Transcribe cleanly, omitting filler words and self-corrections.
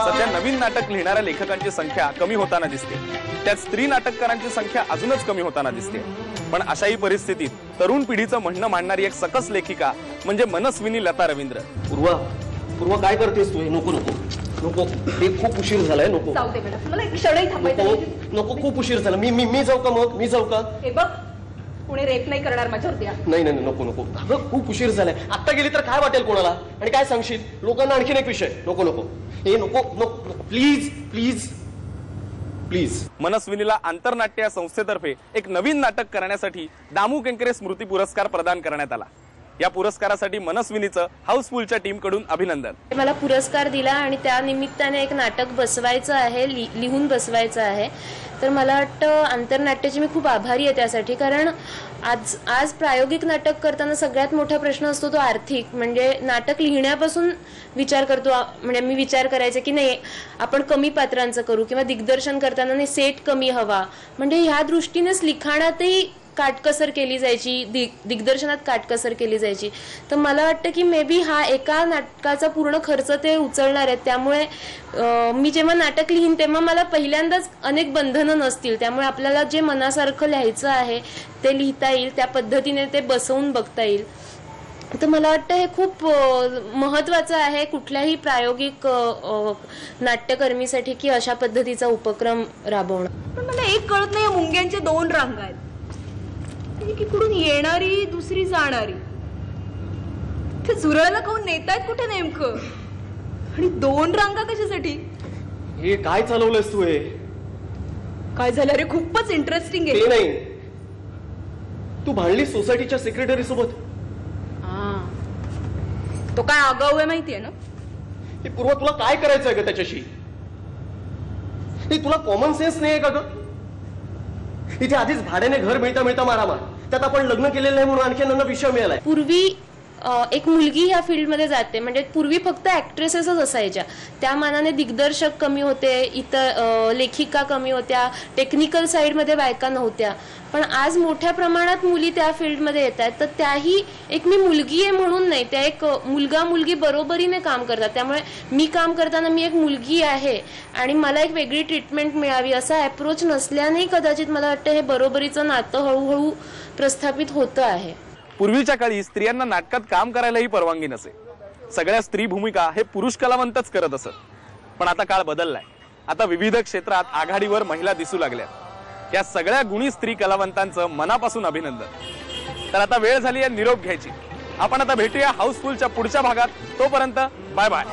सध्या नवीन नाटक लिहिणाऱ्या लेखकांची संख्या कमी होताना दिसते, त्यात स्त्री नाटककारांची संख्या अजूनच कमी होताना दिसते। पण अशाही परिस्थितीत तरुण पिढीचं म्हणणं मांडणारी एक सकस लेखिका म्हणजे मनस्विनी लता रवींद्र। पूर्वा काय करतेस तू? नको नको नको, ते खूप उशीर झालाय, नको मला एक क्षणही थांबायचं नको, खूप उशीर झाला। मी जाऊ का? मग मी जाऊ का? हे बघ, पुणे रेप नाही करणार माझ्यावरती। नाही नाही नको नको, अगं खूप उशीर झालाय, आता गेली तर काय वाटेल कोणाला? आणि काय सांगशील लोकांना? आणखीन एक विषय, नको नको, हे नको नको, प्लीज प्लीज प्लीज। मनस्विनीला आंतरनाट्य या संस्थेतर्फे एक नवीन नाटक करण्यासाठी दामू केंकरे स्मृती पुरस्कार प्रदान करण्यात आला। या पुरस्कारासाठी मनस्विनीचं हाऊसफुलच्या टीम कडून अभिनंदन। मला पुरस्कार दिला आणि त्या निमित्ताने एक नाटक बसवायचं आहे, लिहून बसवायचं आहे। तर मला वाटतं आंतरनाट्याची मी खूप आभारी आहे त्यासाठी, कारण आज प्रायोगिक नाटक करताना सगळ्यात मोठा प्रश्न असतो तो आर्थिक। म्हणजे नाटक लिहिण्यापासून विचार करतो, म्हणजे मी विचार करायचे की नाही आपण कमी पात्रांचं करू, किंवा दिग्दर्शन करताना नाही सेट कमी हवा, म्हणजे ह्या दृष्टीनेच लिखाणातही काटकसर केली जायची, दिग्दर्शनात काटकसर केली जायची। तर मला वाटतं की मे बी हा एका नाटकाचा पूर्ण खर्च ते उचलणार आहेत, त्यामुळे मी जेव्हा नाटक लिहीन तेव्हा मला पहिल्यांदाच अनेक बंधनं नसतील, त्यामुळे आपल्याला जे मनासारखं लिहायचं आहे ते लिहिता येईल, त्या पद्धतीने ते बसवून बघता येईल। तर मला वाटतं हे खूप महत्त्वाचं आहे कुठल्याही प्रायोगिक नाट्यकर्मीसाठी की अशा पद्धतीचा उपक्रम राबवणं। पण मला एक कळत नाही, मुंग्यांच्या दोन रांगा आहेत, इकडून येणारी दुसरी जाणारी, ते झुरळाला खाऊन नेतायत कुठे नेमकं? आणि दोन रांगा कशासाठी? हे काय चालवलंयस तू? हे काय झालं रे? खूपच इंटरेस्टिंग आहे। ते नाही, तू भांडली सोसायटीच्या सेक्रेटरी सोबत। तो काय आगाऊ आहे माहितीये ना? हे पूर्वा तुला काय करायचंय ग त्याच्याशी? तुला कॉमन सेन्स नाही का ग? इथे आधीच भाड्याने घर मिळता मिळता मारामार, त्यात आपण लग्न केलेलं नाही म्हणून आणखी नवीन विषय मिळालाय। पूर्वी एक मुलगी ह्या फील्डमध्ये जाते, म्हणजे पूर्वी फक्त ऍक्ट्रेसेसच असायच्या, त्या मानाने दिग्दर्शक कमी होते, इतर लेखिका कमी होत्या, टेक्निकल साईडमध्ये बायका नव्हत्या। पण आज मोठ्या प्रमाणात मुली त्या फील्डमध्ये येत आहेत, तर त्याही एक मी मुलगी आहे म्हणून नाही, त्या एक मुलगा मुलगी बरोबरीने काम करतात। त्यामुळे मी काम करताना मी एक मुलगी आहे आणि मला एक वेगळी ट्रीटमेंट मिळावी असा अप्रोच नसल्याने कदाचित मला वाटतं हे बरोबरीचं नातं हळूहळू प्रस्थापित होतं आहे। पूर्वीच्या काळी स्त्रियांना नाटकात काम करायलाही परवानगी नसे, सगळ्या स्त्री भूमिका हे पुरुष कलावंतच करत असत। पण आता काळ बदललाय, आता विविध क्षेत्रात आघाडीवर महिला दिसू लागल्या। या सगळ्या गुणी स्त्री कलावंतांचं मनापासून अभिनंदन। तर आता वेळ झाली आहे निरोप घ्यायची, आपण आता भेटूया हाऊसफुलच्या पुढच्या भागात, तोपर्यंत बाय बाय।